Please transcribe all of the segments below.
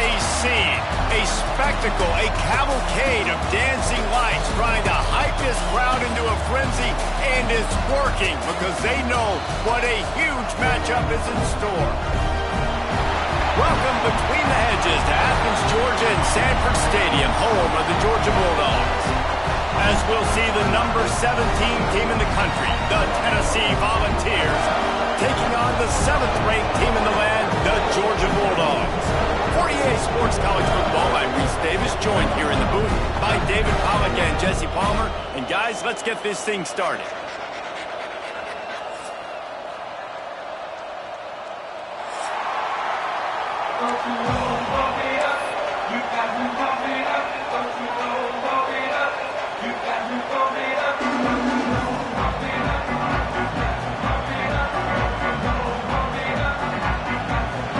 a scene, a spectacle, a cavalcade of dancing lights trying to hype this crowd into a frenzy, and it's working because they know what a huge matchup is in store. Welcome between the hedges to Athens, Georgia and Sanford Stadium, home of the Georgia Bulldogs. As we'll see the number 17 team in the country, the Tennessee Volunteers, taking on the 7th-ranked team in the land, the Georgia Bulldogs. For EA Sports College Football, I'm Reese Davis, joined here in the booth by David Pollack and Jesse Palmer. And guys, let's get this thing started.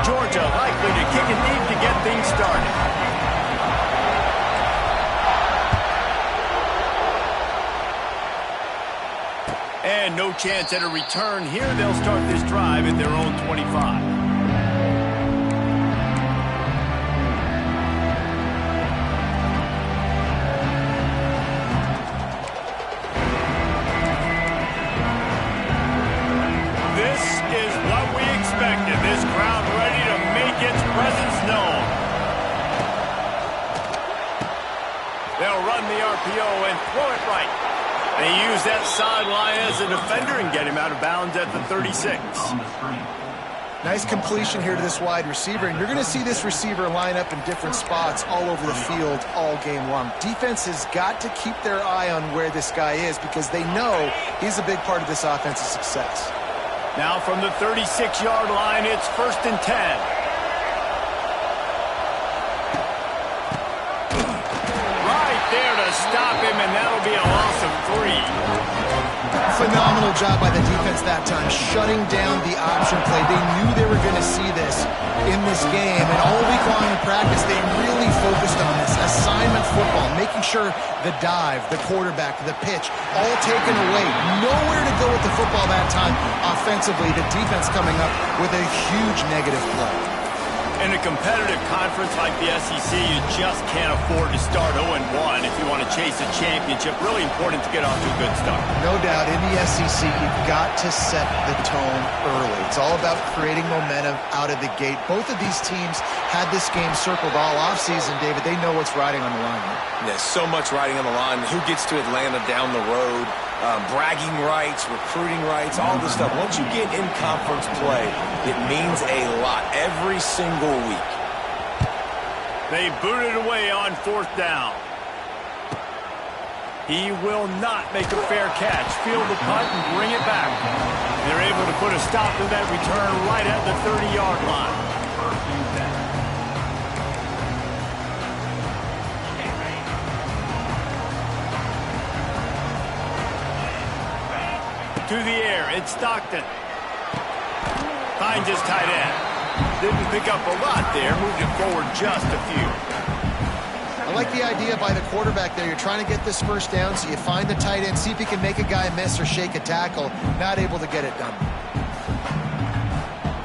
Georgia likely to kick it deep to get things started. And no chance at a return here. They'll start this drive at their own 25. This crowd ready to make its presence known. They'll run the RPO and throw it right. They use that sideline as a defender and get him out of bounds at the 36. Nice completion here to this wide receiver, and you're going to see this receiver line up in different spots all over the field all game long. Defense has got to keep their eye on where this guy is because they know he's a big part of this offense's success. Now from the 36-yard line, it's 1st and 10. Right there to stop him, and that'll be a loss of 3. Phenomenal job by the defense that time, shutting down the option play. They knew they were going to see this in this game, and all week long in practice, they really focused on this. Assignment football, making sure the dive, the quarterback, the pitch, all taken away. Nowhere to go with the football that time. Offensively, the defense coming up with a huge negative play. In a competitive conference like the SEC, you just can't afford to start 0-1 if you want to chase a championship. Really important to get off to a good start. No doubt, in the SEC, you've got to set the tone early. It's all about creating momentum out of the gate. Both of these teams had this game circled all offseason, David. They know what's riding on the line here. Yeah, so much riding on the line. Who gets to Atlanta down the road? Bragging rights, recruiting rights, all this stuff. Once you get in conference play, it means a lot every single week. They boot it away on 4th down. He will not make a fair catch. Field the punt and bring it back. They're able to put a stop to that return right at the 30-yard line. To the air, it's Stockton. Finds his tight end. Didn't pick up a lot there, moved it forward just a few. I like the idea by the quarterback there. You're trying to get this first down, so you find the tight end, see if he can make a guy miss or shake a tackle. Not able to get it done.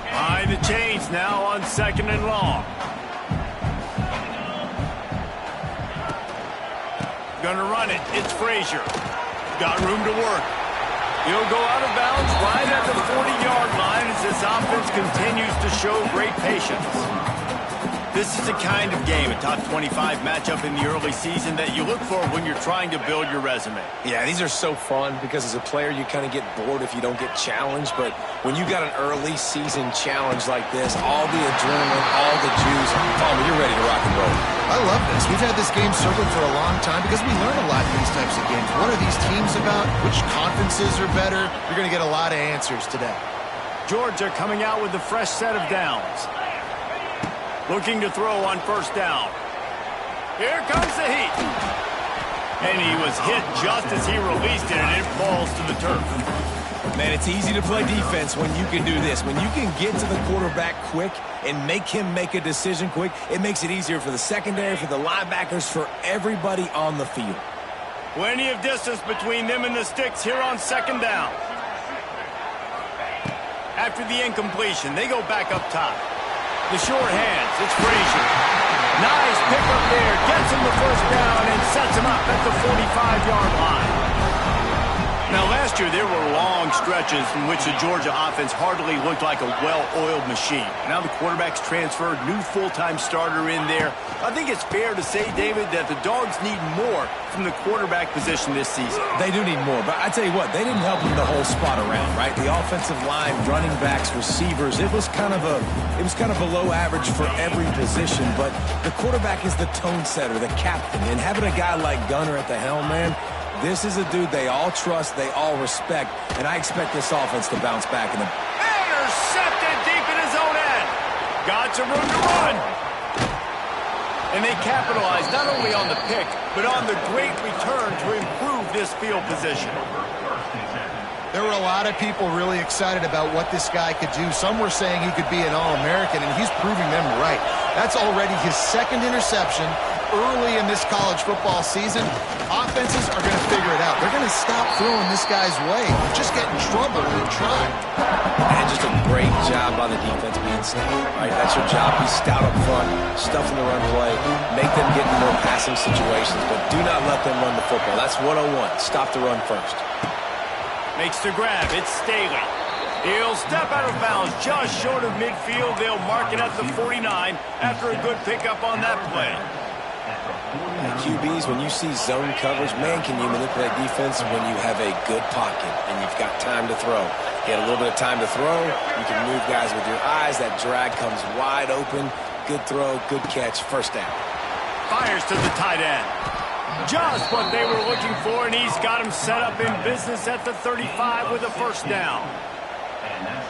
Behind the chains now on 2nd and long. Gonna run it. It's Frazier. Got room to work. He'll go out of bounds right at the 40-yard line as this offense continues to show great patience. This is the kind of game, a top 25 matchup in the early season that you look for when you're trying to build your resume. Yeah, these are so fun because as a player, you kind of get bored if you don't get challenged. But when you got an early season challenge like this, all the adrenaline, all the juice, Palmer, you're ready to rock and roll. I love this. We've had this game circled for a long time because we learn a lot in these types of games. What are these teams about? Which conferences are better? You're going to get a lot of answers today. Georgia coming out with a fresh set of downs. Looking to throw on 1st down. Here comes the heat. And he was hit just as he released it, and it falls to the turf. Man, it's easy to play defense when you can do this. When you can get to the quarterback quick and make him make a decision quick, it makes it easier for the secondary, for the linebackers, for everybody on the field. Plenty of distance between them and the sticks here on 2nd down. After the incompletion, they go back up top. The short hands, it's Frazier. Nice pickup there, gets him the first down and sets him up at the 45-yard line. Now, last year, there were long stretches in which the Georgia offense hardly looked like a well-oiled machine. Now the quarterback's transferred, new full-time starter in there. I think it's fair to say, David, that the Dogs need more from the quarterback position this season. They do need more, but I tell you what, they didn't help them the whole spot around, right? The offensive line, running backs, receivers, it was kind of below average for every position, but the quarterback is the tone setter, the captain, and having a guy like Gunner at the helm, man, this is a dude they all trust, they all respect, and I expect this offense to bounce back in the... Intercepted deep in his own end. Got some room to run. And they capitalized not only on the pick, but on the great return to improve this field position. There were a lot of people really excited about what this guy could do. Some were saying he could be an All-American, and he's proving them right. That's already his second interception early in this college football season. Offenses are going to figure it out. They're going to stop throwing this guy's way. You just get in trouble when you try. And just a great job by the defense being stout, right? That's your job. Be stout up front, stuffing the run play, make them get in more passing situations, but do not let them run the football. That's 101. Stop the run first. Makes the grab. It's Staley. He'll step out of bounds just short of midfield. They'll mark it at the 49 after a good pickup on that play. QBs, when you see zone coverage, man, can you manipulate defense when you have a good pocket and you've got time to throw. You had a little bit of time to throw. You can move guys with your eyes. That drag comes wide open. Good throw, good catch, first down. Fires to the tight end. Just what they were looking for, and he's got him set up in business at the 35 with a first down.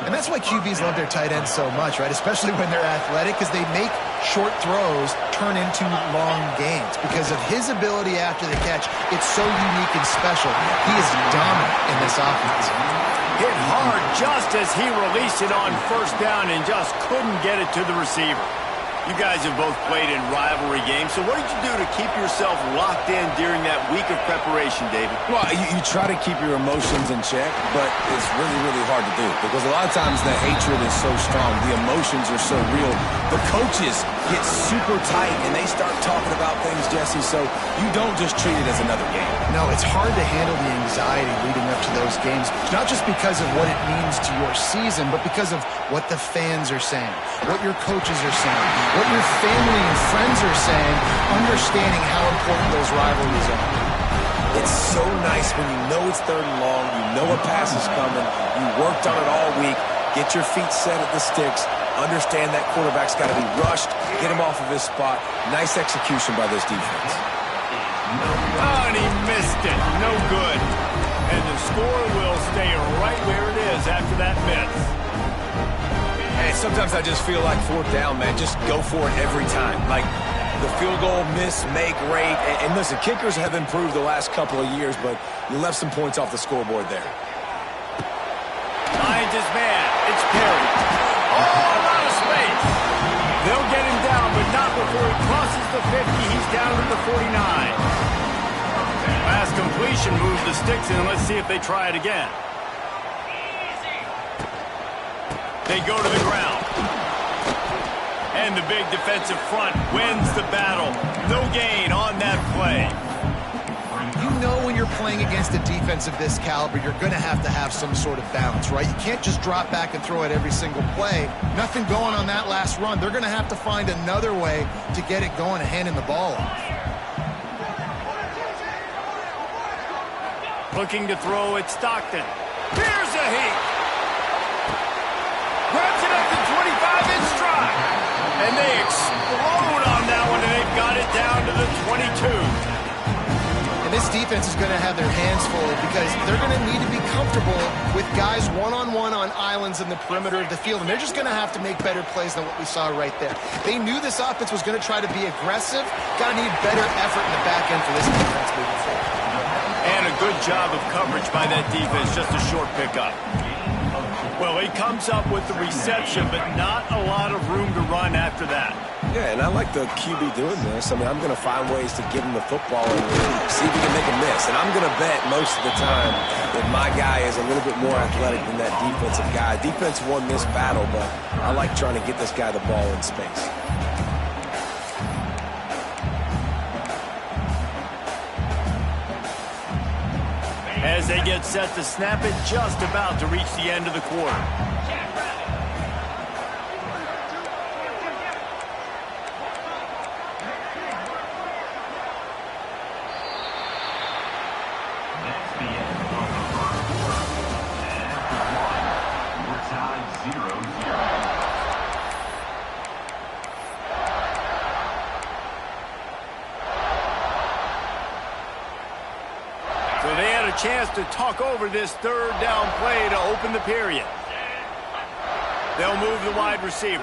And that's why QBs love their tight ends so much, right? Especially when they're athletic, because they make short throws turn into long gains. Because of his ability after the catch, it's so unique and special. He is dominant in this offense. Hit hard just as he released it on first down and just couldn't get it to the receiver. You guys have both played in rivalry games, so what did you do to keep yourself locked in during that week of preparation, David? Well, you try to keep your emotions in check, but it's really, really hard to do because a lot of times the hatred is so strong, the emotions are so real. The coaches get super tight and they start talking about things, Jesse, so you don't just treat it as another game. No, it's hard to handle the anxiety leading up to those games, not just because of what it means to your season, but because of what the fans are saying, what your coaches are saying, what your family and friends are saying, understanding how important those rivalries are. It's so nice when you know it's third and long, you know a pass is coming, you worked on it all week, get your feet set at the sticks, understand that quarterback's got to be rushed, get him off of his spot. Nice execution by this defense. Oh, and he missed it. No good. And the score will stay right where it is after that miss. Hey, sometimes I just feel like fourth down, man. Just go for it every time. Like the field goal, miss, make, rate. And listen, kickers have improved the last couple of years, but you left some points off the scoreboard there. Finds his man. It's Perry. Oh, a lot of space. They'll get him down, but not before he crosses the 50. He's down to the 49. Last completion moved the sticks in. Let's see if they try it again. They go to the ground. And the big defensive front wins the battle. No gain on that play. You know when you're playing against a defense of this caliber, you're going to have some sort of balance, right? You can't just drop back and throw it every single play. Nothing going on that last run. They're going to have to find another way to get it going and handing the ball off. Looking to throw at Stockton. Here's a heat. Grabs it up to 25 in stride. And they explode on that one, and they've got it down to the 22. And this defense is going to have their hands full because they're going to need to be comfortable with guys one-on-one on islands in the perimeter of the field. And they're just going to have to make better plays than what we saw right there. They knew this offense was going to try to be aggressive. Got to need better effort in the back end for this defense moving forward. And a good job of coverage by that defense. Just a short pickup. Well, he comes up with the reception, but not a lot of room to run after that. Yeah, and I like the QB doing this. I mean, I'm going to find ways to give him the football and see if he can make a miss. And I'm going to bet most of the time that my guy is a little bit more athletic than that defensive guy. Defense won this battle, but I like trying to get this guy the ball in space. As they get set to snap it, just about to reach the end of the quarter. So they had a chance to talk over this third down play to open the period. They'll move the wide receiver.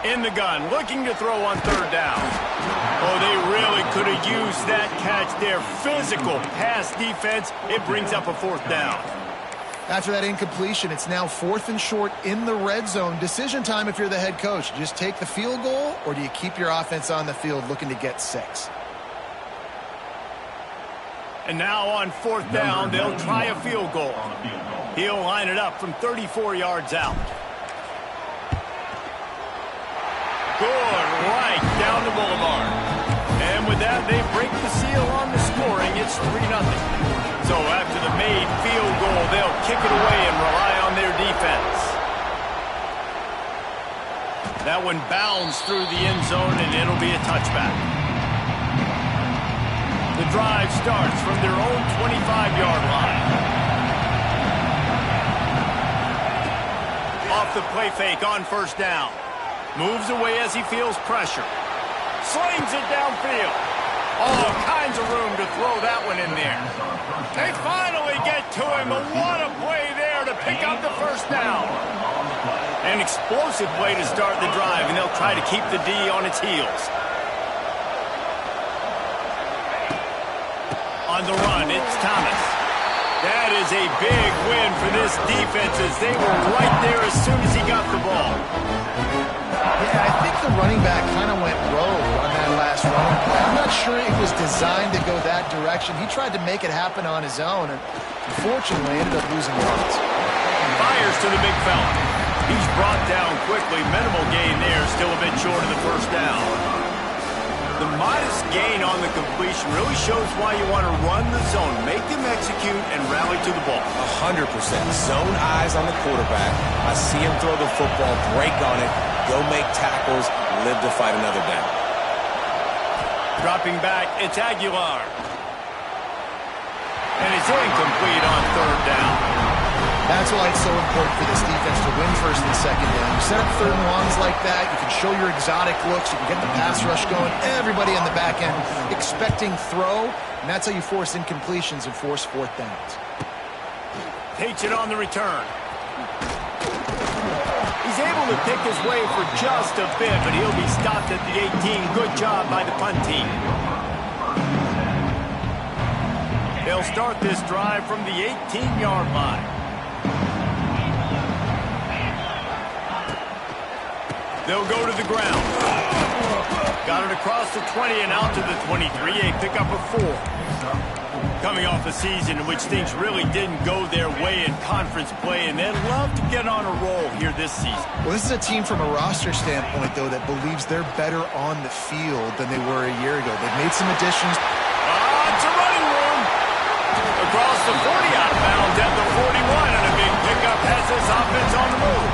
In the gun, looking to throw on third down. Oh, they really could have used that catch there. Physical pass defense. It brings up a fourth down. After that incompletion, it's now 4th and short in the red zone. Decision time if you're the head coach. Do you just take the field goal, or do you keep your offense on the field looking to get 6? And now on 4th down, they'll try a field goal. He'll line it up from 34 yards out. Good, right down the boulevard. And with that, they break the seal on the scoring. It's 3-0. So after the made field goal, they'll kick it away and rely on their defense. That one bounds through the end zone, and it'll be a touchback. The drive starts from their own 25-yard line. Off the play fake on 1st down. Moves away as he feels pressure. Slings it downfield. All kinds of room to throw that one in there. They finally get to him. What a play there to pick up the 1st down. An explosive play to start the drive, and they'll try to keep the D on its heels. On the run, it's Thomas. That is a big win for this defense as they were right there as soon as he got the ball. Yeah, I think the running back kind of went rogue on that last running play. I'm not sure it was designed to go that direction. He tried to make it happen on his own, and unfortunately ended up losing yards. Fires to the big fella. He's brought down quickly. Minimal gain there, still a bit short of the 1st down. The modest gain on the completion really shows why you want to run the zone, make them execute, and rally to the ball. 100%. Zone eyes on the quarterback. I see him throw the football, break on it, go make tackles, live to fight another down. Dropping back, it's Aguilar. And it's incomplete on 3rd down. That's why it's so important for this defense to win 1st and 2nd down. You set up 3rd and longs like that, you can show your exotic looks, you can get the pass rush going, everybody on the back end expecting throw, and that's how you force incompletions and force 4th downs. Takes it on the return. He's able to pick his way for just a bit, but he'll be stopped at the 18. Good job by the punt team. They'll start this drive from the 18-yard line. They'll go to the ground. Got it across the 20 and out to the 23. A pickup of 4. Coming off a season in which things really didn't go their way in conference play, and they'd love to get on a roll here this season. Well, this is a team from a roster standpoint, though, that believes they're better on the field than they were a year ago. They've made some additions. It's a running room. Across the 40, out of bounds at the 41, and a big pickup has this offense on the move.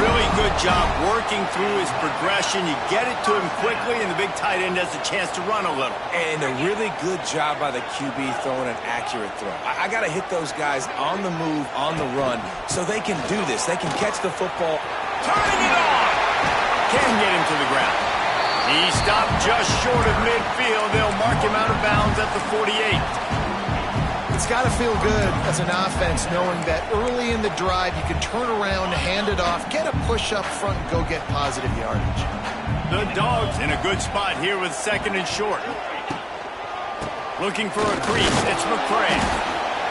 Really good job working through his progression. You get it to him quickly, and the big tight end has a chance to run a little. And a really good job by the QB throwing an accurate throw. I got to hit those guys on the move, on the run, so they can do this. They can catch the football. Turning it on. Can't get him to the ground. He stopped just short of midfield. They'll mark him out of bounds at the 48. It's got to feel good as an offense knowing that early in the drive you can turn around, hand it off, get a push up front, and go get positive yardage. The Dogs in a good spot here with 2nd and short. Looking for a crease. It's McCray.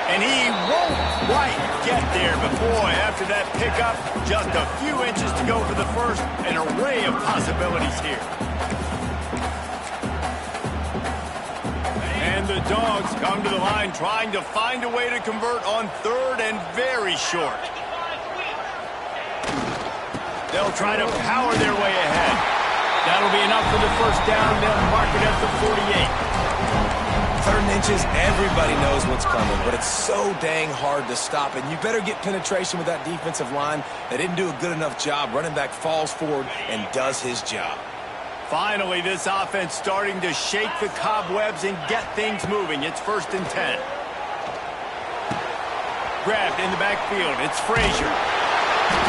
And he won't quite get there. But boy, after that pickup, just a few inches to go for the first. An array of possibilities here. And the Dogs come to the line trying to find a way to convert on third and very short. They'll try to power their way ahead. That'll be enough for the first down. They'll mark it at the 48. Third and inches, everybody knows what's coming, but it's so dang hard to stop. And you better get penetration with that defensive line. They didn't do a good enough job. Running back falls forward and does his job. Finally, this offense starting to shake the cobwebs and get things moving. It's 1st and 10. Grabbed in the backfield. It's Frazier.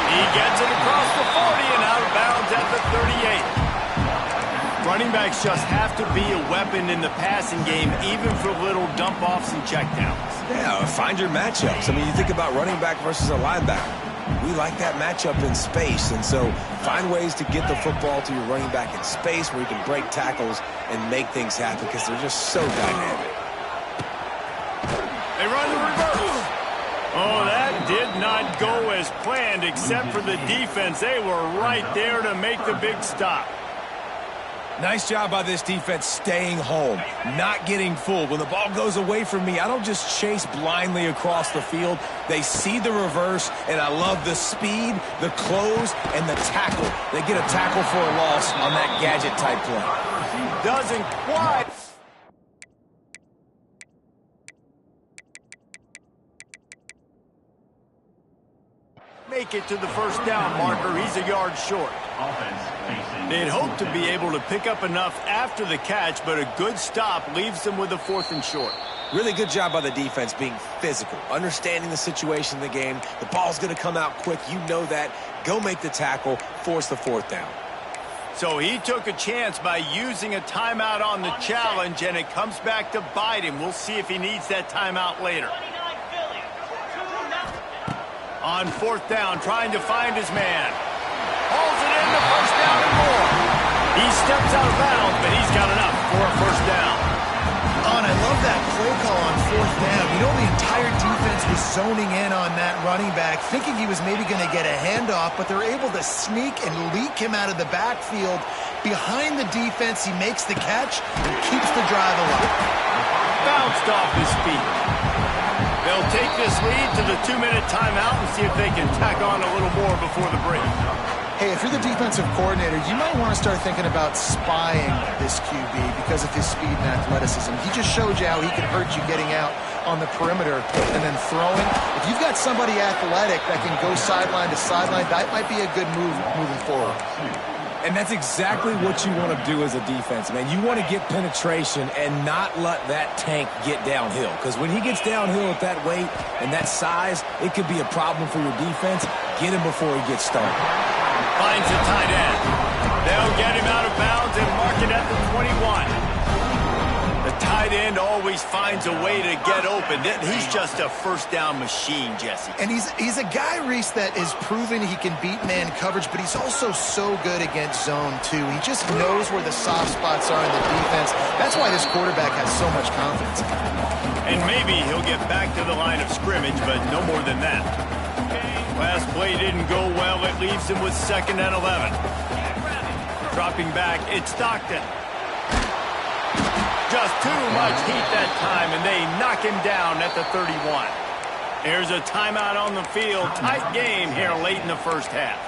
He gets it across the 40 and out of bounds at the 38. Running backs just have to be a weapon in the passing game, even for little dump-offs and checkdowns. Yeah, find your matchups. I mean, you think about running back versus a linebacker. We like that matchup in space, and so find ways to get the football to your running back in space where you can break tackles and make things happen because they're just so dynamic. They run the reverse. Oh, that did not go as planned except for the defense. They were right there to make the big stop. Nice job by this defense staying home, not getting fooled. When the ball goes away from me, I don't just chase blindly across the field. They see the reverse, and I love the speed, the close, and the tackle. They get a tackle for a loss on that gadget-type play. Doesn't quite. Make it to the first down marker. He's a yard short. They'd hoped to be able to pick up enough after the catch, but a good stop leaves them with a 4th and short. Really good job by the defense being physical, understanding the situation in the game. The ball's going to come out quick. You know that. Go make the tackle, force the 4th down. So he took a chance by using a timeout on the challenge, and it comes back to bite him. We'll see if he needs that timeout later. On 4th down, trying to find his man. Hauls it in, the first down and more. He steps out of bounds, but he's got enough for a first down. And I love that play call on 4th down. You know, the entire defense was zoning in on that running back, thinking he was maybe going to get a handoff, but they're able to sneak and leak him out of the backfield. Behind the defense, he makes the catch and keeps the drive alive. Bounced off his feet. They'll take this lead to the 2-minute timeout and see if they can tack on a little more before the break. Hey, if you're the defensive coordinator, you might want to start thinking about spying this QB because of his speed and athleticism. He just showed you how he can hurt you getting out on the perimeter and then throwing. If you've got somebody athletic that can go sideline to sideline, that might be a good move moving forward. And that's exactly what you want to do as a defense, man. You want to get penetration and not let that tank get downhill. Because when he gets downhill at that weight and that size, it could be a problem for your defense. Get him before he gets started. Finds a tight end. They'll get him out of bounds and mark it at the 21. The tight end always finds a way to get open. He's just a first down machine, Jesse. And he's a guy, Reese, that is proven he can beat man coverage, but he's also so good against zone, too. He just knows where the soft spots are in the defense. That's why this quarterback has so much confidence. And maybe he'll get back to the line of scrimmage, but no more than that. Last play didn't go well. It leaves him with 2nd and 11. Dropping back, it's Stockton. Just too much heat that time, and they knock him down at the 31. There's a timeout on the field. Tight game here late in the first half.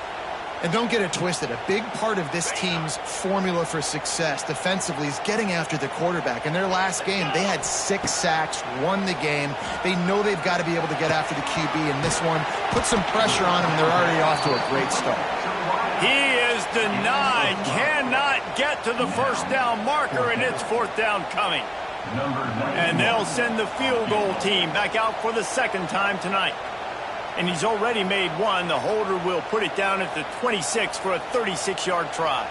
And don't get it twisted. A big part of this team's formula for success defensively is getting after the quarterback. In their last game, they had 6 sacks, won the game. They know they've got to be able to get after the QB in this one. Put some pressure on him, and they're already off to a great start. He is denied. Cannot get to the first down marker, and it's 4th down coming. And they'll send the field goal team back out for the 2nd time tonight. And he's already made one. The holder will put it down at the 26 for a 36-yard try.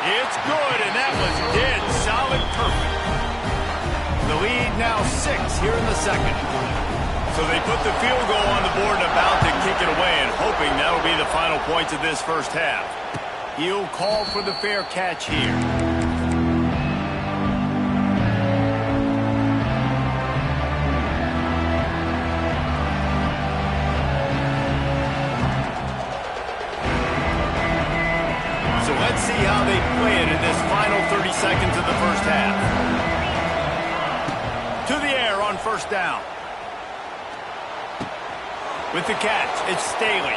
It's good, and that was dead solid perfect. The lead now 6 here in the 2nd. So they put the field goal on the board and about to kick it away, and hoping that'll be the final points of this first half. He'll call for the fair catch here. So let's see how they play it in this final 30 seconds of the first half. To the air on first down. With the catch, it's Staley.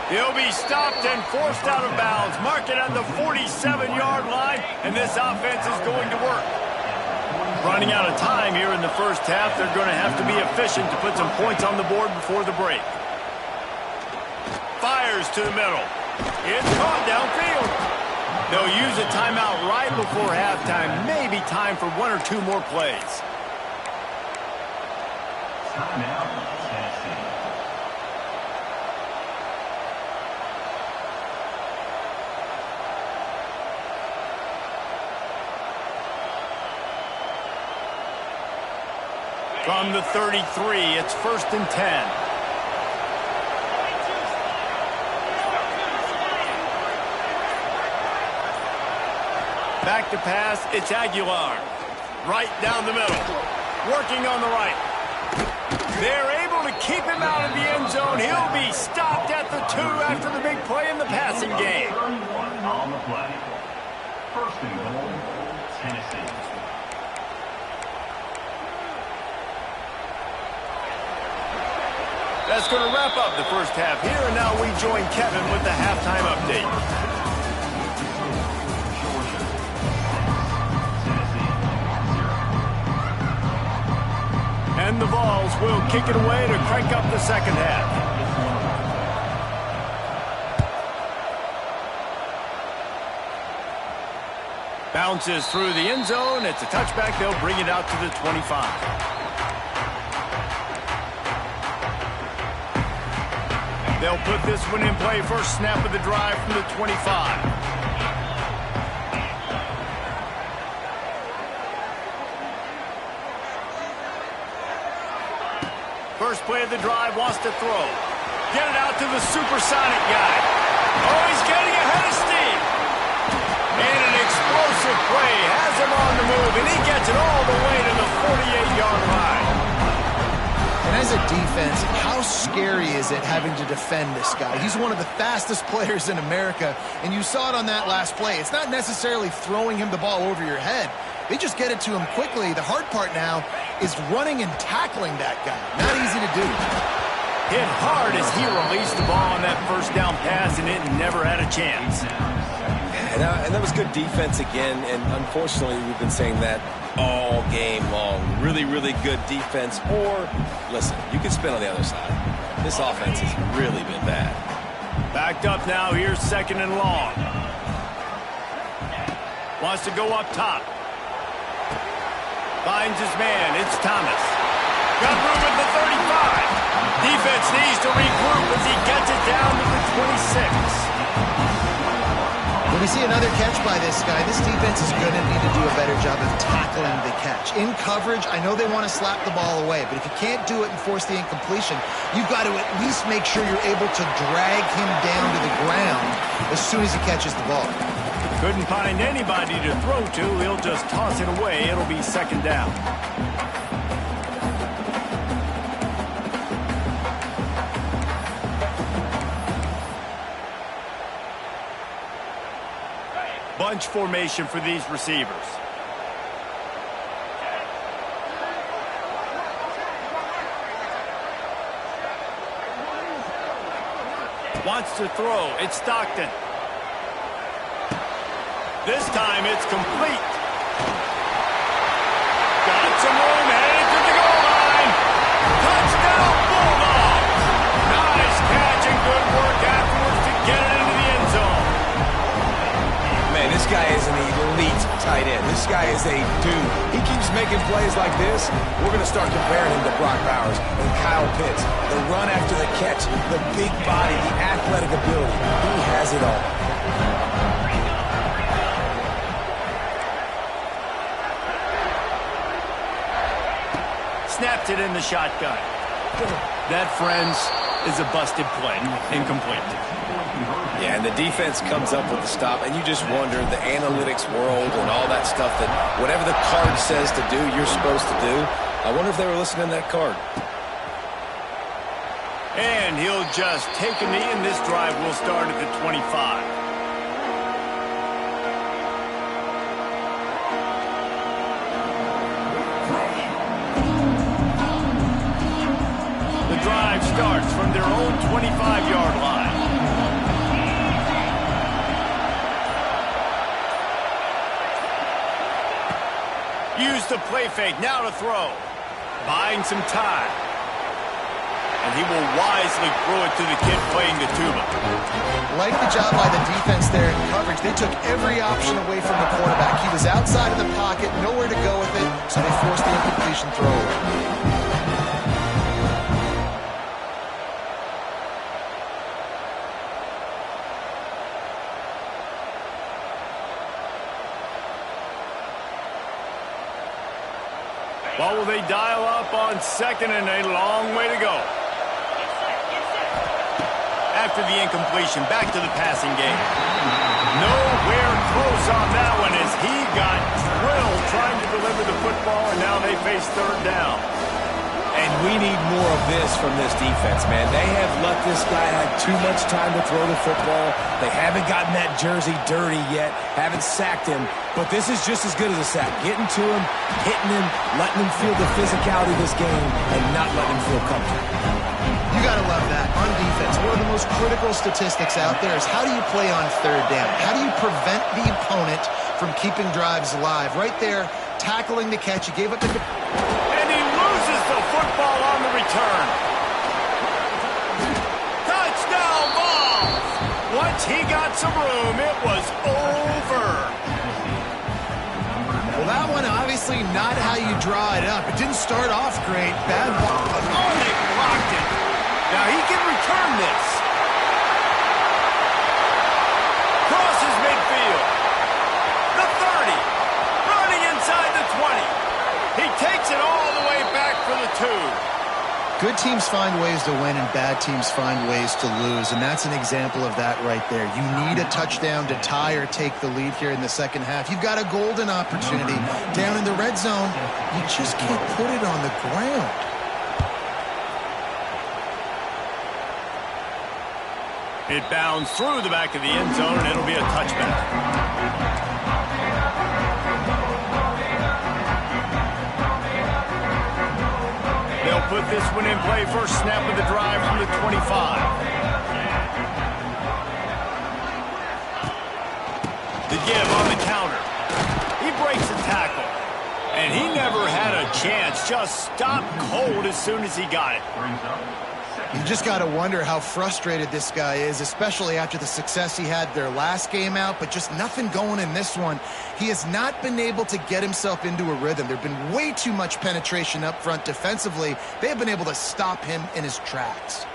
He'll be stopped and forced out of bounds. Mark it at the 47-yard line, and this offense is going to work. Running out of time here in the first half, they're going to have to be efficient to put some points on the board before the break. Fires to the middle. It's caught downfield. They'll use a timeout right before halftime. Maybe time for one or two more plays. Timeout, Tennessee. From the 33, it's 1st and 10. Back to pass, it's Aguilar. Right down the middle. Working on the right. They're able to keep him out of the end zone. He'll be stopped at the 2 after the big play in the passing game. 31 on the play. 1st and goal, Tennessee. That's going to wrap up the first half here, and now we join Kevin with the halftime update. And the Vols will kick it away to crank up the second half. Bounces through the end zone. It's a touchback. They'll bring it out to the 25. They'll put this one in play. First snap of the drive from the 25. First play of the drive, wants to throw. Get it out to the supersonic guy. Oh, he's getting ahead of steam. And an explosive play has him on the move, and he gets it all the way to the 48-yard line. And as a defense, how scary is it having to defend this guy? He's one of the fastest players in America, and you saw it on that last play. It's not necessarily throwing him the ball over your head. They just get it to him quickly. The hard part now is running and tackling that guy. Not easy to do. Hit hard as he released the ball on that first down pass, and it never had a chance. And that was good defense again, and unfortunately we've been saying that all game long. Really, really good defense. Or, listen, you can spin on the other side. This offense has really been bad. Backed up now. Here's 2nd and long. Wants to go up top. Finds his man. It's Thomas. Got room at the 35. Defense needs to regroup as he gets it down to the 26. When we see another catch by this guy, this defense is going to need to do a better job of tackling the catch. In coverage, I know they want to slap the ball away, but if you can't do it and force the incompletion, you've got to at least make sure you're able to drag him down to the ground as soon as he catches the ball. Couldn't find anybody to throw to. He'll just toss it away. It'll be 2nd down. Bunch formation for these receivers. Wants to throw. It's Stockton. This time it's complete. Got some room, headed to the goal line. Touchdown, Bulldogs! Nice catch and good work afterwards to get it into the end zone. Man, this guy is an elite tight end. This guy is a dude. He keeps making plays like this. We're going to start comparing him to Brock Bowers and Kyle Pitts. The run after the catch, the big body, the athletic ability. He has it all. Snapped it in the shotgun. That, friends, is a busted play. Incomplete. Yeah, and the defense comes up with the stop, and you just wonder, the analytics world and all that stuff, that whatever the card says to do, you're supposed to do. I wonder if they were listening to that card. And he'll just take a knee, and this drive will start at the 25. The drive starts from their own 25-yard line. Use the play fake, now to throw. Buying some time. And he will wisely throw it to the kid playing the tuba. Like the job by the defense there in coverage. They took every option away from the quarterback. He was outside of the pocket, nowhere to go with it, so they forced the incompletion throw away. What will they dial up on second, and a long way to go? After the incompletion, back to the passing game. Nowhere close on that one as he got drilled trying to deliver the football, and now they face third down. And we need more of this from this defense, man. They have let this guy have too much time to throw the football. They haven't gotten that jersey dirty yet, haven't sacked him. But this is just as good as a sack. Getting to him, hitting him, letting him feel the physicality of this game, and not letting him feel comfortable. You got to love that. On defense, one of the most critical statistics out there is how do you play on third down? How do you prevent the opponent from keeping drives alive? Right there, tackling the catch. He gave up the... And he loses the football on the return. Touchdown Vols! Once he got some room, it was over. Well, that one obviously not how you draw it up. It didn't start off great. Bad ball. Oh, they blocked it. Now he can return this. Crosses midfield. The 30. Running inside the 20. He takes it all the way back for the 2. Good teams find ways to win and bad teams find ways to lose, and that's an example of that right there. You need a touchdown to tie or take the lead here in the second half. You've got a golden opportunity down in the red zone. You just can't put it on the ground. It bounds through the back of the end zone, and it'll be a touchback. They'll put this one in play. First snap of the drive from the 25. The give on the counter. He breaks the tackle. And he never had a chance. Just stopped cold as soon as he got it. You just got to wonder how frustrated this guy is, especially after the success he had their last game out, but just nothing going in this one. He has not been able to get himself into a rhythm. There have been way too much penetration up front defensively. They have been able to stop him in his tracks.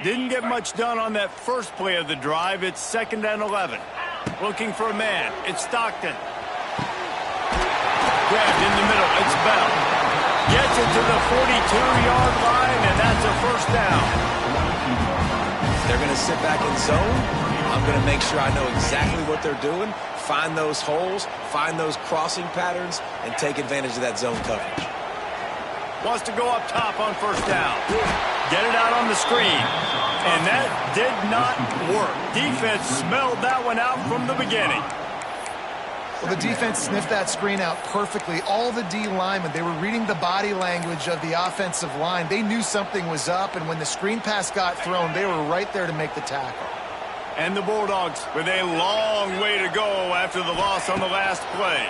Didn't get much done on that first play of the drive. It's 2nd and 11. Looking for a man. It's Stockton. Grabbed in the middle. It's Bell. Gets it to the 42-yard line, and that's a first down. They're going to sit back in zone. I'm going to make sure I know exactly what they're doing, find those holes, find those crossing patterns, and take advantage of that zone coverage. Wants to go up top on first down. Get it out on the screen. And that did not work. Defense smelled that one out from the beginning. Well, the defense sniffed that screen out perfectly. All the D linemen, they were reading the body language of the offensive line. They knew something was up, and when the screen pass got thrown, they were right there to make the tackle. And the Bulldogs with a long way to go after the loss on the last play.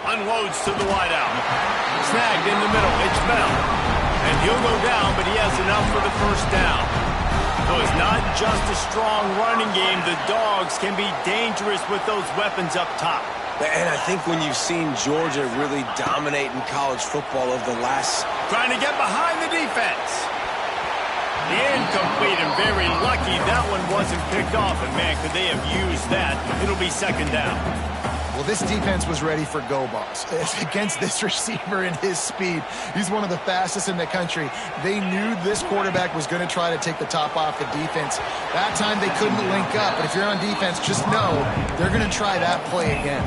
Unloads to the wideout. Snagged in the middle. It's Bell. And he'll go down, but he has enough for the first down. So it's not just a strong running game. The Dogs can be dangerous with those weapons up top. And I think when you've seen Georgia really dominate in college football over the last... Trying to get behind the defense. The incomplete and very lucky that one wasn't picked off. And, man, could they have used that? It'll be second down. Well, this defense was ready for go balls. Against this receiver and his speed, he's one of the fastest in the country. They knew this quarterback was going to try to take the top off the defense. That time they couldn't link up, but if you're on defense, just know they're going to try that play again.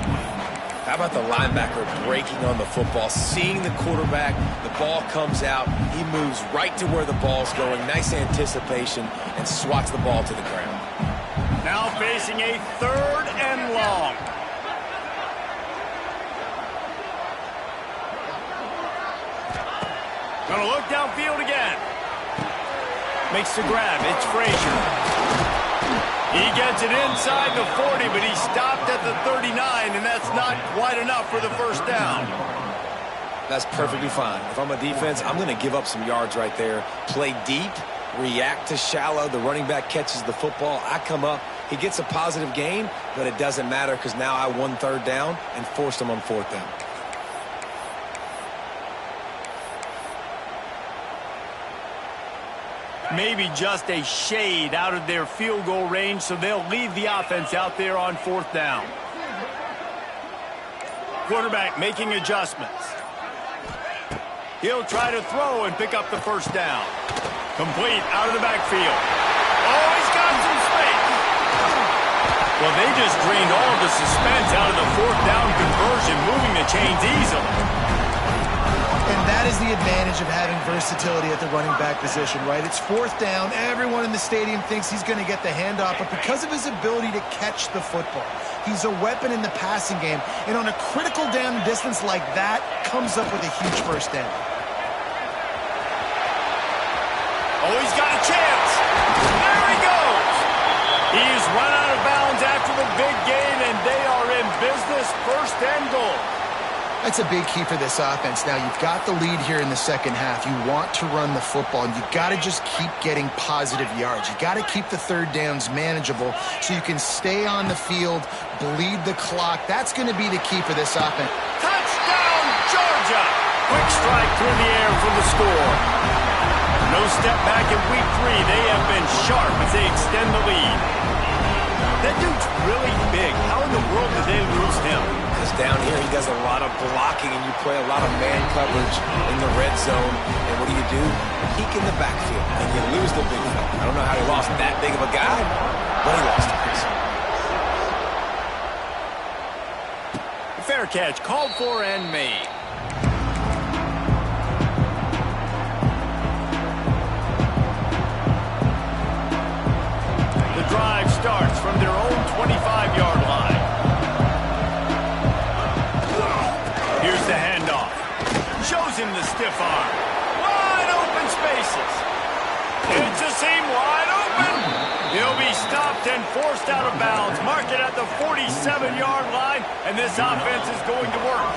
How about the linebacker breaking on the football, seeing the quarterback, the ball comes out, he moves right to where the ball's going, nice anticipation, and swats the ball to the ground. Now facing a 3rd and long. Gonna look downfield again. Makes the grab. It's Frazier. He gets it inside the 40, but he stopped at the 39, and that's not quite enough for the first down. That's perfectly fine. If I'm a defense, I'm going to give up some yards right there. Play deep, react to shallow. The running back catches the football. I come up. He gets a positive gain, but it doesn't matter because now I won 3rd down and forced him on 4th down. Maybe just a shade out of their field goal range, so they'll leave the offense out there on 4th down. Quarterback making adjustments. He'll try to throw and pick up the first down. Complete out of the backfield. Oh, he's got some space. Well, they just drained all of the suspense out of the 4th down conversion, moving the chains easily. And that is the advantage of having versatility at the running back position, right? It's 4th down. Everyone in the stadium thinks he's going to get the handoff, but because of his ability to catch the football, he's a weapon in the passing game. And on a critical down distance like that, comes up with a huge first down. Oh, he's got a chance. There he goes. He's run out of bounds after the big gain, and they are in business. 1st and goal. That's a big key for this offense. Now, you've got the lead here in the second half. You want to run the football, and you've got to just keep getting positive yards. You've got to keep the 3rd downs manageable so you can stay on the field, bleed the clock. That's going to be the key for this offense. Touchdown, Georgia! Quick strike through the air for the score. No step back in week 3. They have been sharp as they extend the lead. That dude's really big. How in the world did they lose him? Because down here he does a lot of blocking and you play a lot of man coverage in the red zone. And what do? Peek in the backfield and you lose the big fella. I don't know how he lost that big of a guy, but he lost it. Fair catch, called for and made. The drive starts from their own 25-yard line. Here's the handoff. Shows him the stiff arm. Wide open spaces. It's a seam wide open. He'll be stopped and forced out of bounds. Mark it at the 47-yard line, and this offense is going to work.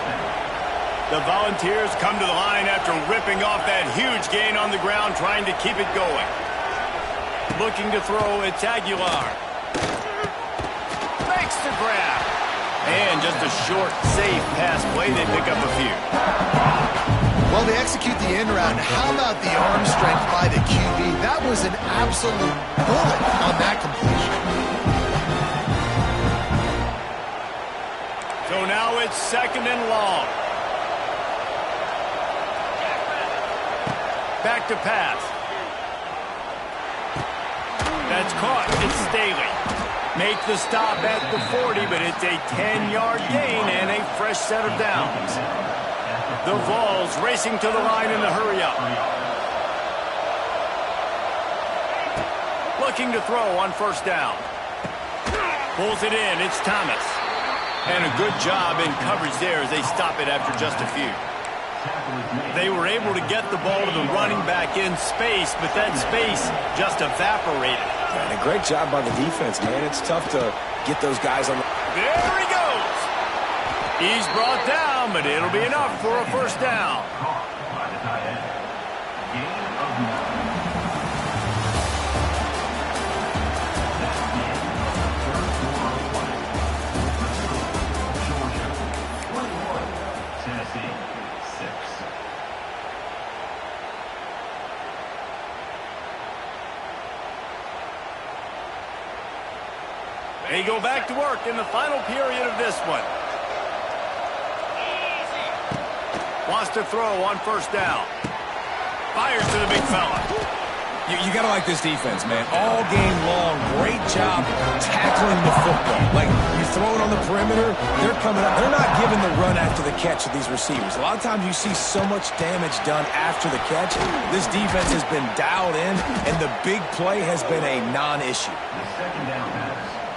The Volunteers come to the line after ripping off that huge gain on the ground, trying to keep it going. Looking to throw, it's Aguilar. Makes the grab. And just a short, safe pass play. They pick up a few. Well, they execute the end round. How about the arm strength by the QB? That was an absolute bullet on that completion. So now it's 2nd and long. Back to pass. That's caught. It's Staley. Make the stop at the 40, but it's a 10-yard gain and a fresh set of downs. The Vols racing to the line in the hurry-up. Looking to throw on 1st down. Pulls it in. It's Thomas. And a good job in coverage there as they stop it after just a few. They were able to get the ball to the running back in space, but that space just evaporated. And a great job by the defense, man. It's tough to get those guys on the... There he goes. He's brought down, but it'll be enough for a first down. Caught by the tight end. Gain of 9. That's the end of the third quarter of play. Georgia 21, Tennessee 6. They go back to work in the final period of this one. Wants to throw on first down. Fires to the big fella. You got to like this defense, man. All game long, great job tackling the football. Like, you throw it on the perimeter, they're coming up. They're not giving the run after the catch to these receivers. A lot of times you see so much damage done after the catch. This defense has been dialed in, and the big play has been a non-issue. The second down pass.